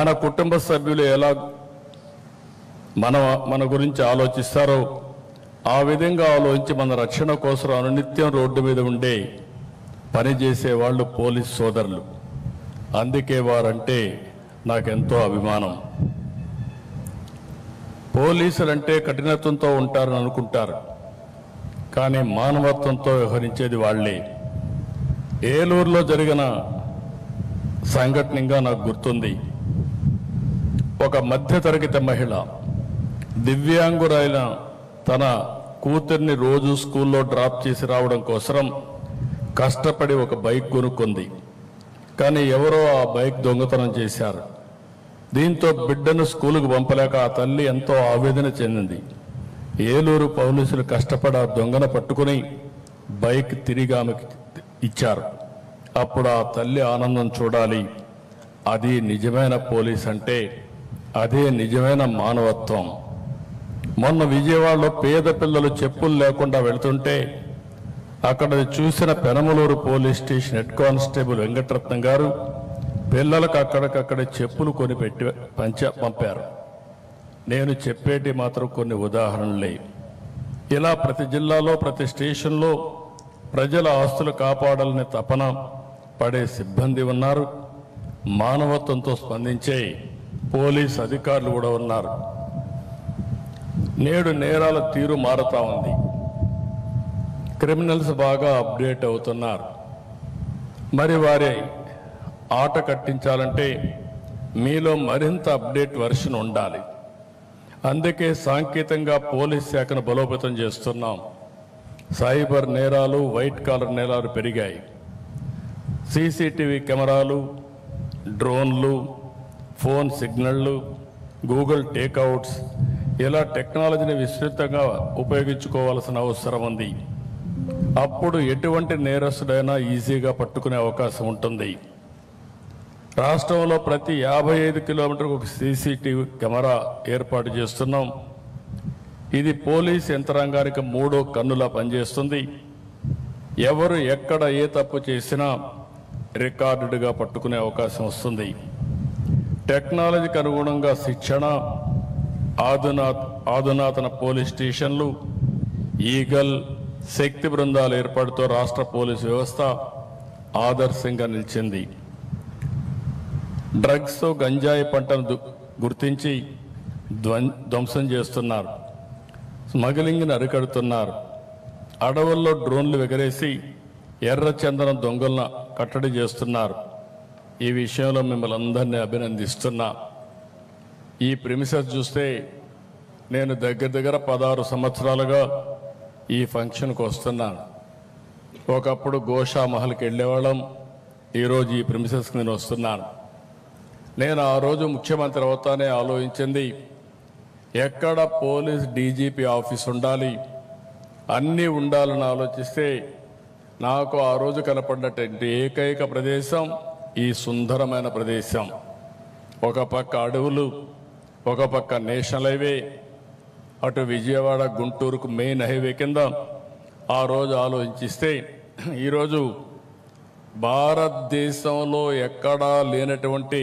మన కుటుంబ సభ్యులు ఎలా మన గురించి ఆలోచిస్తారో ఆ విధంగా ఆలోచించి మన రక్షణ కోసం అనునిత్యం రోడ్డు మీద ఉండే పనిచేసే వాళ్ళు పోలీస్ సోదరులు. అందుకే వారంటే నాకెంతో అభిమానం. పోలీసులంటే కఠినత్వంతో ఉంటారని అనుకుంటారు, కానీ మానవత్వంతో వ్యవహరించేది వాళ్లే. ఏలూరులో జరిగిన సంఘటనగా నాకు గుర్తుంది. ఒక మధ్యతరగతి మహిళ దివ్యాంగురైన తన కూతుర్ని రోజు స్కూల్లో డ్రాప్ చేసి రావడం కోసం కష్టపడి ఒక బైక్ కొనుక్కుంది. కానీ ఎవరో ఆ బైక్ దొంగతనం చేశారు. దీంతో బిడ్డను స్కూలుకు పంపలేక ఆ తల్లి ఎంతో ఆవేదన చెందింది. ఏలూరు పోలీసులు కష్టపడి ఆ దొంగను పట్టుకుని బైక్ తిరిగి ఆమెకి ఇచ్చారు. అప్పుడు ఆ తల్లి ఆనందం చూడాలి. అది నిజమైన పోలీస్ అంటే, అదే నిజమైన మానవత్వం. మొన్న విజయవాడలో పేద పిల్లలు చెప్పులు లేకుండా వెళుతుంటే అక్కడ చూసిన Penamaluru police station head constable Venkataratnam గారు పిల్లలకు అక్కడికక్కడే చెప్పులు కొనిపెట్టి పంపారు. నేను చెప్పేటి మాత్రం కొన్ని ఉదాహరణలే. ఇలా ప్రతి జిల్లాలో ప్రతి స్టేషన్లో ప్రజల ఆస్తులు కాపాడాలనే తపన పడే సిబ్బంది ఉన్నారు. మానవత్వంతో స్పందించే పోలీస్ అధికారులు కూడా ఉన్నారు. నేడు నేరాల తీరు మారుతా ఉంది. క్రిమినల్స్ బాగా అప్డేట్ అవుతున్నారు. మరి వారి ఆట కట్టించాలంటే మీలో మరింత అప్డేట్ వర్షన్ ఉండాలి. అందుకే సాంకేతికంగా పోలీస్ శాఖను బలోపేతం చేస్తున్నాం. సైబర్ నేరాలు, వైట్ కాలర్ నేరాలు పెరిగాయి. సీసీటీవీ కెమెరాలు, డ్రోన్లు, ఫోన్ సిగ్నళ్లు, గూగుల్ టేక్అవుట్స్, ఇలా టెక్నాలజీని విస్తృతంగా ఉపయోగించుకోవాల్సిన అవసరం ఉంది. అప్పుడు ఎటువంటి నేరస్తుడైనా ఈజీగా పట్టుకునే అవకాశం ఉంటుంది. రాష్ట్రంలో ప్రతి 55 కిలోమీటర్లకు ఒక సీసీటీవీ కెమెరా ఏర్పాటు చేస్తున్నాం. ఇది పోలీస్ యంత్రాంగానికి మూడో కన్నులా పనిచేస్తుంది. ఎవరు ఎక్కడ ఏ తప్పు చేసినా రికార్డుగా పట్టుకునే అవకాశం వస్తుంది. టెక్నాలజీకి అనుగుణంగా శిక్షణ, ఆధునాతన పోలీస్ స్టేషన్లు, ఈగల్, శక్తి బృందాల ఏర్పాటుతో రాష్ట్ర పోలీసు వ్యవస్థ ఆదర్శంగా నిలిచింది. డ్రగ్స్, గంజాయి పంటను గుర్తించి ధ్వంసం చేస్తున్నారు. స్మగ్లింగ్ని అరికడుతున్నారు. అడవుల్లో డ్రోన్లు ఎగరేసి ఎర్రచందనం దొంగలను కట్టడి చేస్తున్నారు. ఈ విషయంలో మిమ్మల్ని అందరినీ అభినందిస్తున్నా. ఈ ప్రిమిసెస్ చూస్తే నేను దగ్గర 16 సంవత్సరాలుగా ఈ ఫంక్షన్కి వస్తున్నాను. ఒకప్పుడు గోషా మహల్కి వెళ్ళేవాళ్ళం. ఈరోజు ఈ ప్రిమిసెస్కి నేను వస్తున్నాను. నేను ఆ రోజు ముఖ్యమంత్రి అవుతానే ఆలోచించింది, ఎక్కడ పోలీస్ డీజీపీ ఆఫీస్ ఉండాలి, అన్నీ ఉండాలని ఆలోచిస్తే నాకు ఆ రోజు కనపడ్డటువంటి ఏకైక ప్రదేశం ఈ సుందరమైన ప్రదేశం. ఒక పక్క అడవులు, ఒక పక్క నేషనల్ హైవే, అటు విజయవాడ గుంటూరుకు మెయిన్ హైవే కింద ఆ రోజు ఆలోచిస్తే ఈరోజు భారతదేశంలో ఎక్కడా లేనటువంటి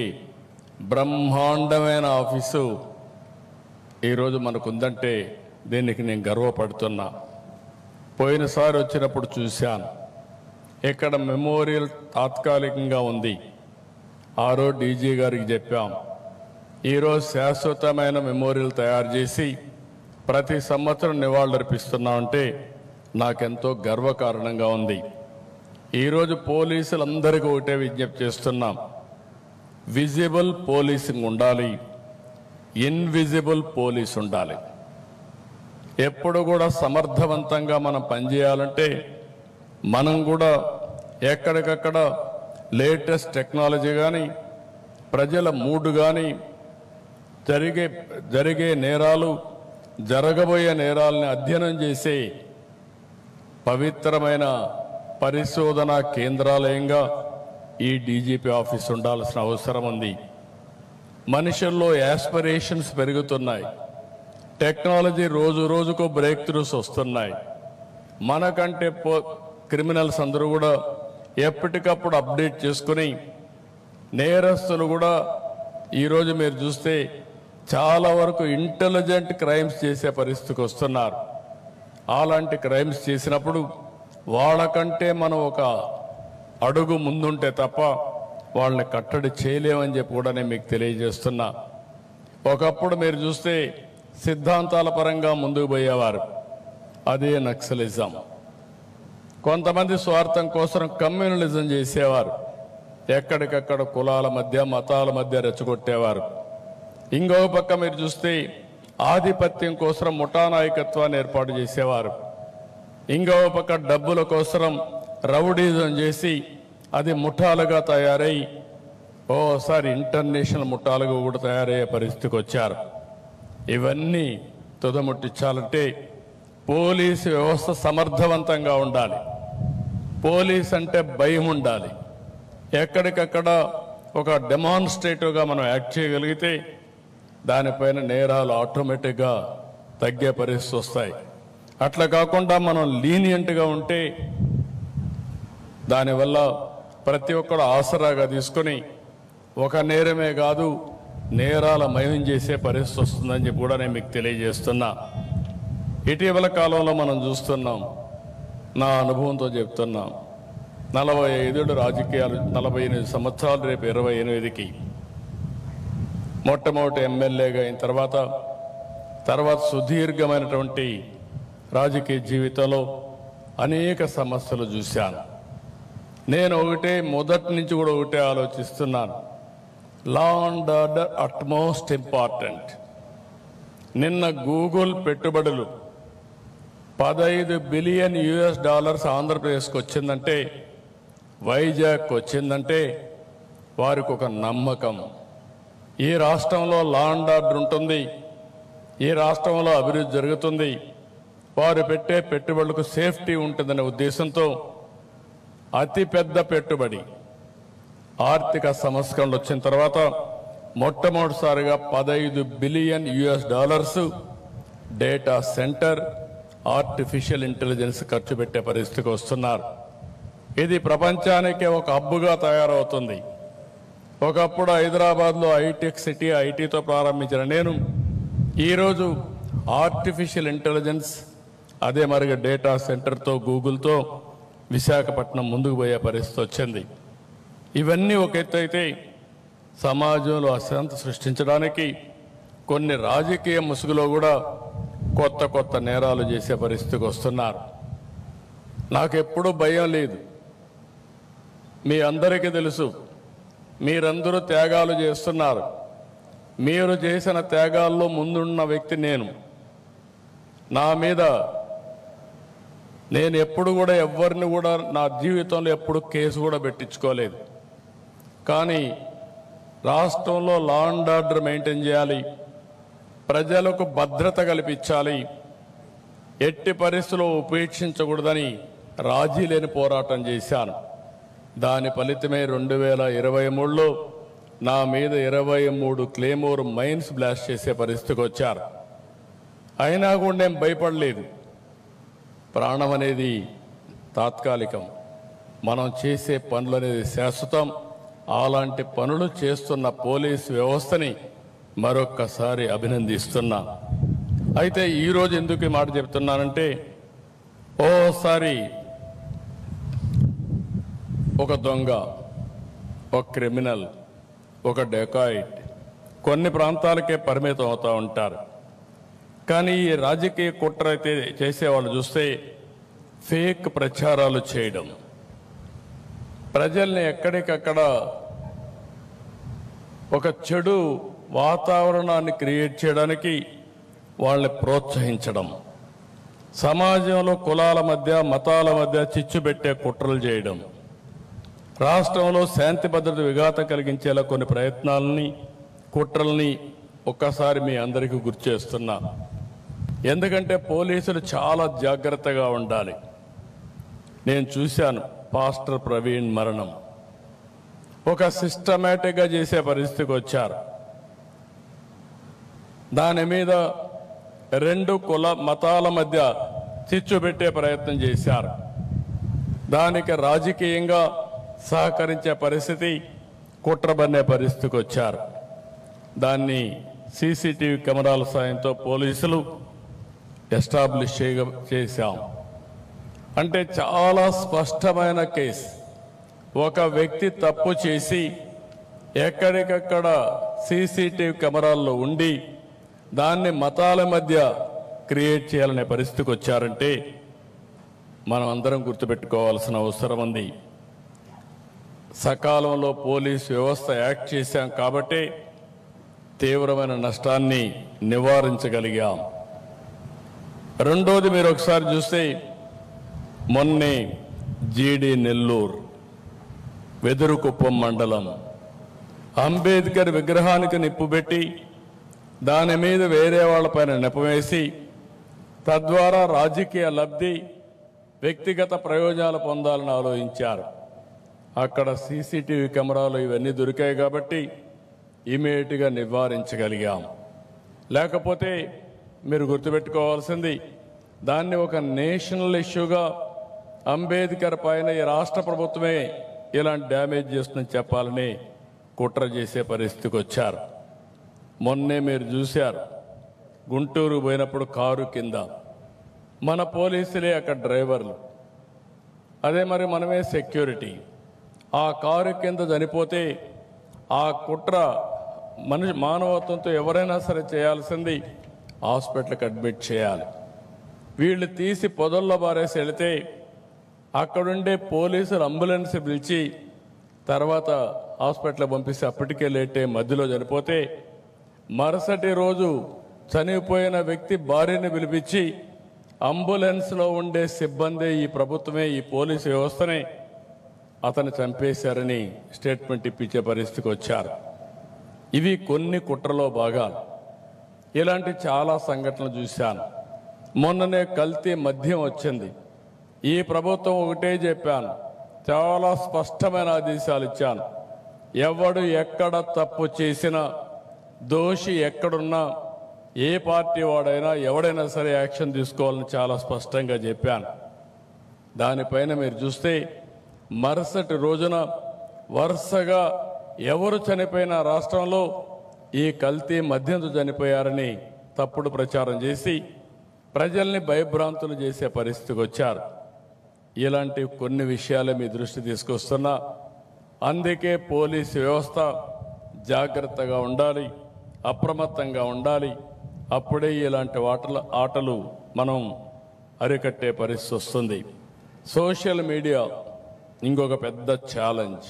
బ్రహ్మాండమైన ఆఫీసు ఈరోజు మనకుందంటే దీనికి నేను గర్వపడుతున్నా. పోయినసారి వచ్చినప్పుడు చూశాను, ఇక్కడ మెమోరియల్ తాత్కాలికంగా ఉంది. ఆ రోజు డీజీ గారికి చెప్పాం, ఈరోజు శాశ్వతమైన మెమోరియల్ తయారు చేసి ప్రతి సంవత్సరం నివాళులర్పిస్తున్నామంటే నాకెంతో గర్వకారణంగా ఉంది. ఈరోజు పోలీసులందరికీ ఒకటే విజ్ఞప్తి చేస్తున్నాం, విజిబుల్ పోలీసింగ్ ఉండాలి, ఇన్విజిబుల్ పోలీస్ ఉండాలి. ఎప్పుడు కూడా సమర్థవంతంగా మనం పనిచేయాలంటే మనం కూడా ఎక్కడికక్కడ లేటెస్ట్ టెక్నాలజీ కానీ, ప్రజల మూడు కానీ, జరిగే నేరాలు, జరగబోయే నేరాలని అధ్యయనం చేసే పవిత్రమైన పరిశోధన కేంద్రాలయంగా ఈ డీజీపీ ఆఫీస్ ఉండాల్సిన అవసరం ఉంది. మనుషుల్లో యాస్పిరేషన్స్ పెరుగుతున్నాయి. టెక్నాలజీ రోజు రోజుకు బ్రేక్ త్రూస్ వస్తున్నాయి. మనకంటే క్రిమినల్స్ అందరూ కూడా ఎప్పటికప్పుడు అప్డేట్ చేసుకుని నేరస్తులు కూడా ఈరోజు మీరు చూస్తే చాలా వరకు ఇంటెలిజెంట్ క్రైమ్స్ చేసే పరిస్థితికి వస్తున్నారు. అలాంటి క్రైమ్స్ చేసినప్పుడు వాళ్ళకంటే మనం ఒక అడుగు ముందుంటే తప్ప వాళ్ళని కట్టడి చేయలేమని చెప్పి కూడా నేను మీకు తెలియజేస్తున్నా. ఒకప్పుడు మీరు చూస్తే సిద్ధాంతాల పరంగా ముందుకు పోయేవారు, అదే నక్సలిజం. కొంతమంది స్వార్థం కోసం కమ్యూనలిజం చేసేవారు, ఎక్కడికక్కడ కులాల మధ్య మతాల మధ్య రెచ్చగొట్టేవారు. ఇంకో పక్క మీరు చూస్తే ఆధిపత్యం కోసం ముఠా నాయకత్వాన్ని ఏర్పాటు చేసేవారు. ఇంకో పక్క డబ్బుల కోసం రౌడీజం చేసి అది ముఠాలుగా తయారై ఓసారి ఇంటర్నేషనల్ ముఠాలుగా కూడా తయారయ్యే పరిస్థితికి వచ్చారు. ఇవన్నీ తుదముట్టించాలంటే పోలీసు వ్యవస్థ సమర్థవంతంగా ఉండాలి. పోలీస్ అంటే భయం ఉండాలి. ఎక్కడికక్కడ ఒక డెమాన్స్ట్రేటివ్గా మనం యాక్ట్ చేయగలిగితే దానిపైన నేరాలు ఆటోమేటిక్గా తగ్గే పరిస్థితి వస్తాయి. అట్లా కాకుండా మనం లీనియంట్గా ఉంటే దానివల్ల ప్రతి ఒక్కరు ఆసరాగా తీసుకొని ఒక నేరమే కాదు నేరాల మయం చేసే పరిస్థితి వస్తుందని చెప్పి కూడా నేను మీకు తెలియజేస్తున్నా. ఇటీవల కాలంలో మనం చూస్తున్నాం, నా అనుభవంతో చెప్తున్నాం, 45 రాజకీయాలు, 48 సంవత్సరాలు, రేపు 28కి మొట్టమొదటి ఎమ్మెల్యేగా అయిన తర్వాత సుదీర్ఘమైనటువంటి రాజకీయ జీవితంలో అనేక సమస్యలు చూశాను. నేను మొదటి నుంచి కూడా ఒకటే ఆలోచిస్తున్నాను, law and order utmost important. నిన్న గూగుల్ పెట్టుబడులు $15 బిలియన్ ఆంధ్రప్రదేశ్కి వచ్చిందంటే, వైజాగ్కి వచ్చిందంటే వారికి ఒక నమ్మకం, ఈ రాష్ట్రంలో లా అండ్ ఆర్డర్ ఉంటుంది, ఈ రాష్ట్రంలో అభివృద్ధి జరుగుతుంది, వారు పెట్టే పెట్టుబడులకు సేఫ్టీ ఉంటుందనే ఉద్దేశంతో అతిపెద్ద పెట్టుబడి ఆర్థిక సంస్కరణలు వచ్చిన తర్వాత మొట్టమొదటిసారిగా $15 billion data centre, artificial intelligence ఖర్చు పెట్టే పరిస్థితికి వస్తున్నారు. ఇది ప్రపంచానికే ఒక హబ్బుగా తయారవుతుంది. ఒకప్పుడు హైదరాబాద్లో హైటెక్ సిటీ, ఐటీతో ప్రారంభించిన నేను ఈరోజు ఆర్టిఫిషియల్ ఇంటెలిజెన్స్, అదే మరిగా డేటా సెంటర్తో గూగుల్తో విశాఖపట్నం ముందుకు పోయే పరిస్థితి వచ్చింది. ఇవన్నీ ఒక ఎత్తు అయితే, సమాజంలో అశాంతి సృష్టించడానికి కొన్ని రాజకీయ ముసుగులో కూడా కొత్త కొత్త నేరాలు చేసే పరిస్థితికి వస్తున్నారు. నాకెప్పుడూ భయం లేదు. మీ అందరికీ తెలుసు, మీరందరూ త్యాగాలు చేస్తున్నారు. మీరు చేసిన త్యాగాల్లో ముందున్న వ్యక్తి నేను. నా మీద నేను ఎప్పుడు కూడా ఎవరిని కూడా నా జీవితంలో ఎప్పుడు కేసు కూడా పెట్టించుకోలేదు. కానీ రాష్ట్రంలో లా అండ్ ఆర్డర్ మెయింటైన్ చేయాలి, ప్రజలకు భద్రత కల్పించాలి, ఎట్టి పరిస్థితుల్లో ఉపేక్షించకూడదని రాజీ లేని పోరాటం చేశాను. దాని ఫలితమే 2023లో నా మీద 23 క్లేమోర్ మైన్స్ బ్లాస్ట్ చేసే పరిస్థితికి వచ్చారు. అయినా కూడా నేను భయపడలేదు. ప్రాణం అనేది తాత్కాలికం, మనం చేసే పనులు అనేది శాశ్వతం. అలాంటి పనులు చేస్తున్న పోలీసు వ్యవస్థని మరొక్కసారి అభినందిస్తున్నా. అయితే ఈరోజు ఎందుకు ఈ మాట చెప్తున్నానంటే, ఓసారి ఒక దొంగ, ఒక క్రిమినల్, ఒక డెకాయిట్ కొన్ని ప్రాంతాలకే పరిమితం అవుతూ ఉంటారు. కానీ ఈ రాజకీయ కుట్ర అయితే చేసేవాళ్ళు చూస్తే ఫేక్ ప్రచారాలు చేయడం, ప్రజల్ని ఎక్కడికక్కడ ఒక చెడు వాతావరణాన్ని క్రియేట్ చేయడానికి వాళ్ళని ప్రోత్సహించడం, సమాజంలో కులాల మధ్య మతాల మధ్య చిచ్చు పెట్టే కుట్రలు చేయడం, రాష్ట్రంలో శాంతి భద్రత విఘాతం కలిగించేలా కొన్ని ప్రయత్నాలని, కుట్రల్ని ఒక్కసారి మీ అందరికీ గుర్తు చేస్తున్నా. ఎందుకంటే పోలీసులు చాలా జాగ్రత్తగా ఉండాలి. నేను చూశాను పాస్టర్ ప్రవీణ్ మరణం, ఒక సిస్టమేటిక్గా చేసే పరిస్థితికి వచ్చారు. దాని మీద 2 కుల మతాల మధ్య చిచ్చు పెట్టే ప్రయత్నం చేశారు. దానికి రాజకీయంగా సహకరించే పరిస్థితి, కుట్రబన్నే పరిస్థితికి వచ్చారు. దాన్ని సీసీటీవీ కెమెరాల సాయంతో పోలీసులు ఎస్టాబ్లిష్ చేశాం. అంటే చాలా స్పష్టమైన కేసు. ఒక వ్యక్తి తప్పు చేసి ఎక్కడికక్కడ సీసీటీవీ కెమెరాల్లో ఉండి దాన్ని మతాల మధ్య క్రియేట్ చేయాలనే పరిస్థితికి వచ్చారంటే మనం అందరం గుర్తుపెట్టుకోవాల్సిన అవసరం ఉంది. సకాలంలో పోలీసు వ్యవస్థ యాక్ట్ చేశాం కాబట్టి తీవ్రమైన నష్టాన్ని నివారించగలిగాం. రెండోది, మీరు ఒకసారి చూస్తే మొన్నే జీడి నెల్లూరు వెదురుకుప్పం మండలం అంబేద్కర్ విగ్రహానికి నిప్పు పెట్టి దాని మీద వేరే వాళ్ళపైన నెపవేసి తద్వారా రాజకీయ లబ్ధి, వ్యక్తిగత ప్రయోజనాలు పొందాలని ఆలోచించారు. అక్కడ సీసీటీవీ కెమెరాలు ఇవన్నీ దొరికాయి కాబట్టి ఇమీడియట్గా నివారించగలిగాం. లేకపోతే మీరు గుర్తుపెట్టుకోవాల్సింది, దాన్ని ఒక నేషనల్ ఇష్యూగా అంబేద్కర్ పైన ఈ రాష్ట్ర ప్రభుత్వమే ఇలాంటి డ్యామేజ్ చేస్తుందని చెప్పాలని కుట్ర చేసే పరిస్థితికి వచ్చారు. మొన్నే మీరు చూశారు, గుంటూరు పోయినప్పుడు కారు కింద మన పోలీసులే అక్కడ డ్రైవర్లు, అదే మరి మనమే సెక్యూరిటీ. ఆ కారు కింద చనిపోతే ఆ కుట్ర మానవత్వంతో ఎవరైనా సరే చేయాల్సింది హాస్పిటల్కి అడ్మిట్ చేయాలి. వీళ్ళు తీసి పొదల్లో బారేసి వెళితే అక్కడుండే పోలీసులు అంబులెన్స్ పిలిచి తర్వాత హాస్పిటల్కి పంపిస్తే అప్పటికే లేటే మధ్యలో చనిపోతే మరుసటి రోజు చనిపోయిన వ్యక్తి భార్యని పిలిపించి అంబులెన్స్లో ఉండే సిబ్బంది, ఈ ప్రభుత్వమే, ఈ పోలీసు వ్యవస్థనే అతను చంపేశారని స్టేట్మెంట్ ఇప్పించే పరిస్థితికి వచ్చారు. ఇవి కొన్ని కుట్రలో భాగాలు. ఇలాంటి చాలా సంఘటనలు చూశాను. మొన్ననే కల్తీ మద్యం వచ్చింది. ఈ ప్రభుత్వం ఒకటే చెప్పాను, చాలా స్పష్టమైన ఆదేశాలు ఇచ్చాను. ఎవడు ఎక్కడ తప్పు చేసినా, దోషి ఎక్కడున్నా, ఏ పార్టీ వాడైనా ఎవడైనా సరే యాక్షన్ తీసుకోవాలని చాలా స్పష్టంగా చెప్పాను. దానిపైన మీరు చూస్తే మరుసటి రోజున వరుసగా ఎవరు చనిపోయిన రాష్ట్రంలో ఈ కల్తీ మద్యంతో చనిపోయారని తప్పుడు ప్రచారం చేసి ప్రజల్ని భయభ్రాంతులు చేసే పరిస్థితికి వచ్చారు. ఇలాంటి కొన్ని విషయాలే మీ దృష్టి తీసుకొస్తున్నా. అందుకే పోలీసు వ్యవస్థ జాగ్రత్తగా ఉండాలి, అప్రమత్తంగా ఉండాలి. అప్పుడే ఇలాంటి ఆటలు మనం అరికట్టే పరిస్థితి వస్తుంది. సోషల్ మీడియా ఇంకొక పెద్ద ఛాలెంజ్.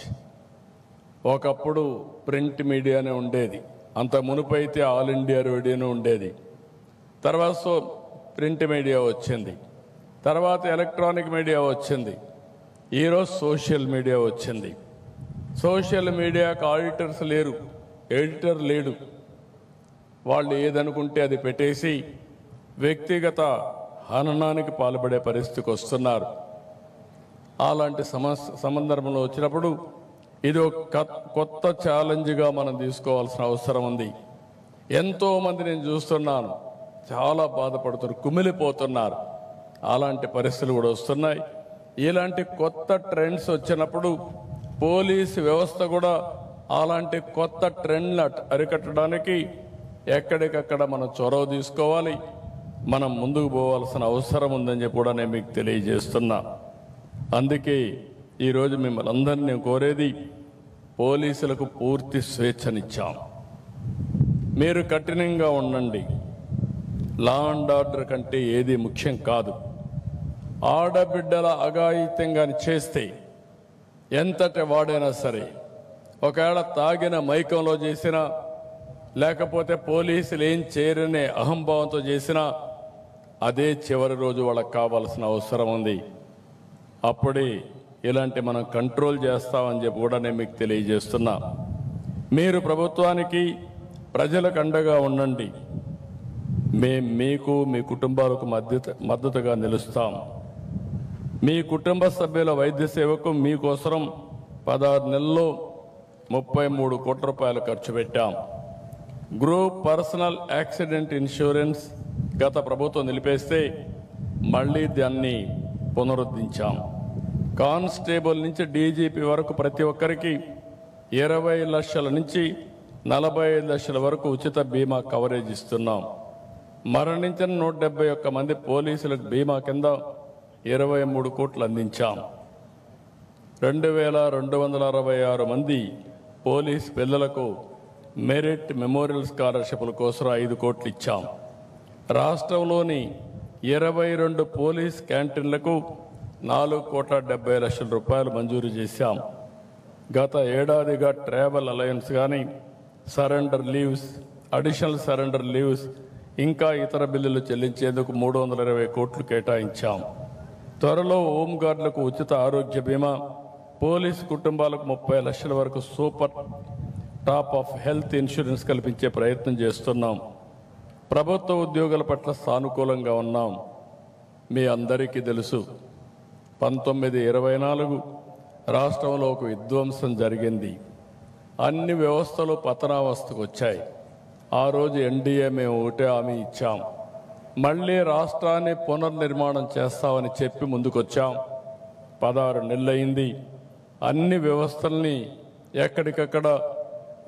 ఒకప్పుడు ప్రింట్ మీడియానే ఉండేది, అంత మునుపైతే ఆల్ ఇండియా రేడియోనే ఉండేది. తర్వాత ప్రింట్ మీడియా వచ్చింది, తర్వాత ఎలక్ట్రానిక్ మీడియా వచ్చింది, ఈరోజు సోషల్ మీడియా వచ్చింది. సోషల్ మీడియాకు ఆడిటర్స్ లేరు, ఎడిటర్ లేడు. వాళ్ళు ఏదనుకుంటే అది పెట్టేసి వ్యక్తిగత హననానికి పాల్పడే పరిస్థితికి వస్తున్నారు. అలాంటి సందర్భంలో వచ్చినప్పుడు ఇది ఒక కొత్త ఛాలెంజ్గా మనం తీసుకోవాల్సిన అవసరం ఉంది. ఎంతోమంది నేను చూస్తున్నాను, చాలా బాధపడుతున్నారు, కుమిలిపోతున్నారు. అలాంటి పరిస్థితులు కూడా వస్తున్నాయి. ఇలాంటి కొత్త ట్రెండ్స్ వచ్చినప్పుడు పోలీసు వ్యవస్థ కూడా అలాంటి కొత్త ట్రెండ్లు అరికట్టడానికి ఎక్కడికక్కడ మనం చొరవ తీసుకోవాలి, మనం ముందుకు పోవాల్సిన అవసరం ఉందని చెప్పి కూడా నేను మీకు తెలియజేస్తున్నా. అందుకే ఈరోజు మిమ్మల్ని అందరినీ కోరేది, పోలీసులకు పూర్తి స్వేచ్ఛనిచ్చాం. మీరు కఠినంగా ఉండండి. లా అండ్ ఆర్డర్ కంటే ఏది ముఖ్యం కాదు. ఆడబిడ్డల అఘాయిత్యంగా చేస్తే ఎంతటి వాడైనా సరే, ఒకవేళ తాగిన మైకంలో చేసినా, లేకపోతే పోలీసులు ఏం చేయరనే అహంభావంతో చేసినా, అదే చివరి రోజు వాళ్ళకి కావాల్సిన అవసరం ఉంది. అప్పుడే ఇలాంటి మనం కంట్రోల్ చేస్తామని చెప్పి కూడా నేను మీకు తెలియజేస్తున్నా. మీరు ప్రభుత్వానికి, ప్రజలకు అండగా ఉండండి. మేము మీకు, మీ కుటుంబాలకు మద్దతుగా నిలుస్తాం. మీ కుటుంబ సభ్యుల వైద్య సేవకు మీకోసం 16 నెలల్లో 33 కోట్ల రూపాయలు ఖర్చు పెట్టాం. గ్రూప్ పర్సనల్ యాక్సిడెంట్ ఇన్సూరెన్స్ గత ప్రభుత్వం నిలిపేస్తే మళ్ళీ దాన్ని పునరుద్ధరించాం. కానిస్టేబుల్ నుంచి డీజీపీ వరకు ప్రతి ఒక్కరికి 20 లక్షల నుంచి 45 లక్షల వరకు ఉచిత బీమా కవరేజ్ ఇస్తున్నాం. మరణించిన 171 మంది పోలీసులకు బీమా కింద 23 కోట్లు అందించాం. 2266 మంది పోలీస్ పిల్లలకు మెరిట్ మెమోరియల్ స్కాలర్షిప్ల కోసం 5 కోట్లు ఇచ్చాం. రాష్ట్రంలోని 22 పోలీస్ క్యాంటీన్లకు 4,70,00,000 రూపాయలు మంజూరు చేశాం. గత ఏడాదిగా ట్రావెల్ అలయన్స్ కానీ, surrender leaves, additional surrender leaves, ఇంకా ఇతర బిల్లులు చెల్లించేందుకు 320 కోట్లు కేటాయించాం. త్వరలో హోంగార్డులకు ఉచిత ఆరోగ్య బీమా, పోలీసు కుటుంబాలకు 30 లక్షల వరకు super top of health insurance కల్పించే ప్రయత్నం చేస్తున్నాం. ప్రభుత్వ ఉద్యోగుల పట్ల సానుకూలంగా ఉన్నాం. మీ అందరికీ తెలుసు, 1924 రాష్ట్రంలో ఒక విధ్వంసం జరిగింది. అన్ని వ్యవస్థలు పతనావస్థకు వచ్చాయి. ఆ రోజు ఎన్డీఏ మేము ఒకటే హామీ ఇచ్చాం, మళ్ళీ రాష్ట్రాన్ని పునర్నిర్మాణం చేస్తామని చెప్పి ముందుకొచ్చాం. 16 నెలలైంది. అన్ని వ్యవస్థల్ని ఎక్కడికక్కడ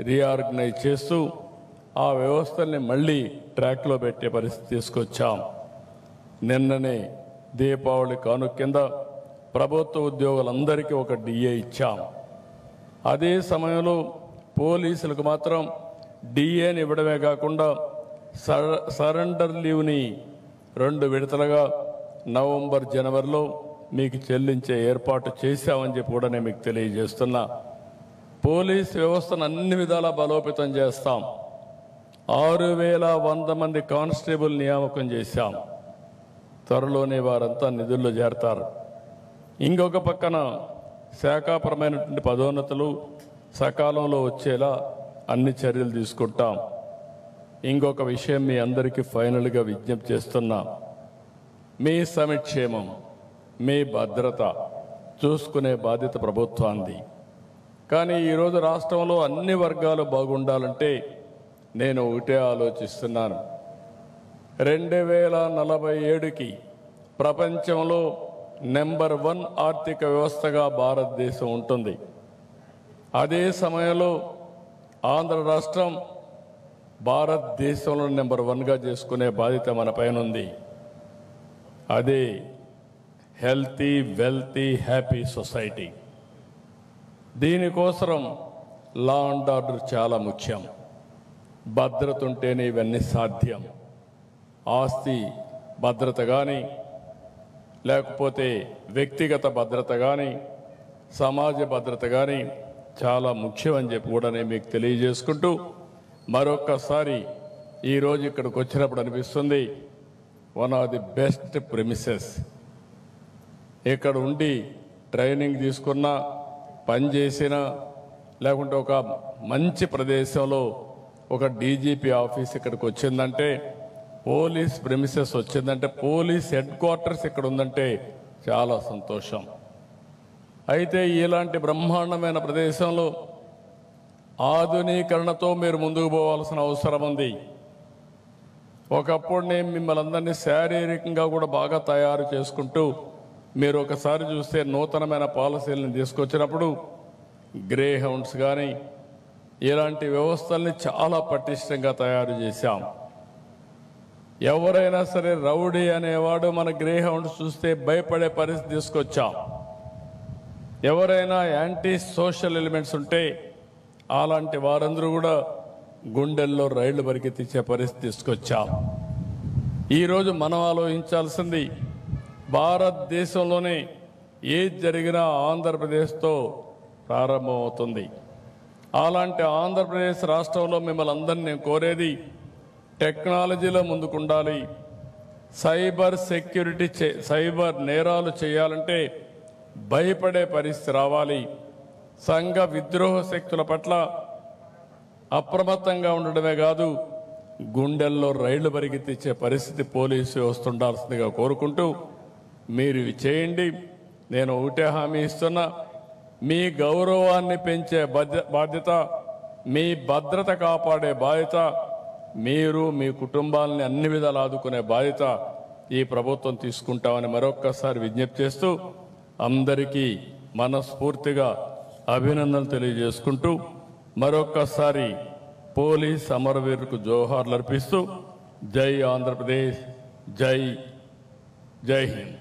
రీఆర్గనైజ్ చేస్తూ ఆ వ్యవస్థల్ని మళ్ళీ ట్రాక్లో పెట్టే పరిస్థితి తీసుకొచ్చాం. నిన్ననే దీపావళి కానుక కింద ప్రభుత్వ ఉద్యోగులందరికీ ఒక డిఏ ఇచ్చాం. అదే సమయంలో పోలీసులకు మాత్రం డిఏని ఇవ్వడమే కాకుండా సరెండర్ లీవ్ని 2 విడతలుగా నవంబర్, జనవరిలో మీకు చెల్లించే ఏర్పాటు చేశామని చెప్పి కూడా నేను మీకు తెలియజేస్తున్నా. పోలీస్ వ్యవస్థను అన్ని విధాలా బలోపేతం చేస్తాం. 6,100 మంది కానిస్టేబుల్ నియామకం చేశాం. త్వరలోనే వారంతా నిధుల్లో చేరతారు. ఇంకొక పక్కన శాఖాపరమైనటువంటి పదోన్నతులు సకాలంలో వచ్చేలా అన్ని చర్యలు తీసుకుంటాం. ఇంకొక విషయం మీ అందరికీ ఫైనల్గా విజ్ఞప్తి చేస్తున్నా, మీ సంక్షేమం, మీ భద్రత చూసుకునే బాధ్యత ప్రభుత్వానికి. కానీ ఈరోజు రాష్ట్రంలో అన్ని వర్గాలు బాగుండాలంటే నేను ఒకటే ఆలోచిస్తున్నాను. 2047కి ప్రపంచంలో నెంబర్ 1 ఆర్థిక వ్యవస్థగా భారతదేశం ఉంటుంది. అదే సమయంలో ఆంధ్ర రాష్ట్రం భారతదేశంలో నెంబర్ 1గా చేసుకునే బాధ్యత మన పైన ఉంది. అదే హెల్తీ, వెల్తీ, హ్యాపీ సొసైటీ. దీనికోసం లా అండ్ ఆర్డర్ చాలా ముఖ్యం. భద్రత ఉంటేనే ఇవన్నీ సాధ్యం. ఆస్తి భద్రత కానీ, లేకపోతే వ్యక్తిగత భద్రత కానీ, సమాజ భద్రత కానీ చాలా ముఖ్యం అని చెప్పి కూడా నేను మీకు తెలియజేసుకుంటూ, మరొక్కసారి ఈరోజు ఇక్కడికి వచ్చినప్పుడు అనిపిస్తుంది, one of the best premises. ఇక్కడ ఉండి ట్రైనింగ్ తీసుకున్నా, పనిచేసినా, లేకుంటే ఒక మంచి ప్రదేశంలో ఒక డీజీపీ ఆఫీస్ ఇక్కడికి వచ్చిందంటే, పోలీస్ ప్రెమిసెస్ వచ్చిందంటే, పోలీస్ హెడ్ క్వార్టర్స్ ఇక్కడ ఉందంటే చాలా సంతోషం. అయితే ఇలాంటి బ్రహ్మాండమైన ప్రదేశంలో ఆధునీకరణతో మీరు ముందుకు పోవాల్సిన అవసరం ఉంది. ఒకప్పుడు నేను మిమ్మల్ని అందరినీ శారీరకంగా కూడా బాగా తయారు చేసుకుంటూ, మీరు ఒకసారి చూస్తే నూతనమైన పాలసీలను తీసుకొచ్చినప్పుడు గ్రే హౌండ్స్ కానీ ఇలాంటి వ్యవస్థల్ని చాలా పటిష్టంగా తయారు చేశాం. ఎవరైనా సరే రౌడీ అనేవాడు మన గ్రే హౌండ్స్ చూస్తే భయపడే పరిస్థితి తీసుకొచ్చాం. ఎవరైనా యాంటీ సోషల్ ఎలిమెంట్స్ ఉంటే అలాంటి వారందరూ కూడా గుండెల్లో రైళ్లు పరిగెత్తించే పరిస్థితి తీసుకొచ్చాం. ఈరోజు మనం ఆలోచించాల్సింది, భారతదేశంలోనే ఏది జరిగినా ఆంధ్రప్రదేశ్తో ప్రారంభమవుతుంది. అలాంటి ఆంధ్రప్రదేశ్ రాష్ట్రంలో మిమ్మల్ని అందరినీ నేను కోరేది, టెక్నాలజీలో ముందుకుండాలి. సైబర్ సెక్యూరిటీ, సైబర్ నేరాలు చేయాలంటే భయపడే పరిస్థితి రావాలి. సంఘ విద్రోహ శక్తుల పట్ల అప్రమత్తంగా ఉండడమే కాదు, గుండెల్లో రైళ్లు పరిగెత్తించే పరిస్థితి పోలీసు వ్యవస్థ ఉండాల్సిందిగా కోరుకుంటూ, మీరు ఇవి చేయండి. నేను ఒకటే హామీ ఇస్తున్నా, మీ గౌరవాన్ని పెంచే బాధ్యత, మీ భద్రత కాపాడే బాధ్యత, మీరు మీ కుటుంబాలని అన్ని విధాలు ఆదుకునే బాధ్యత ఈ ప్రభుత్వం తీసుకుంటామని మరొక్కసారి విజ్ఞప్తి చేస్తూ, అందరికీ మనస్ఫూర్తిగా అభినందనలు తెలియజేసుకుంటూ, మరొక్కసారి పోలీస్ అమరవీరులకు జోహార్లు అర్పిస్తూ జై ఆంధ్రప్రదేశ్, జై హింద్.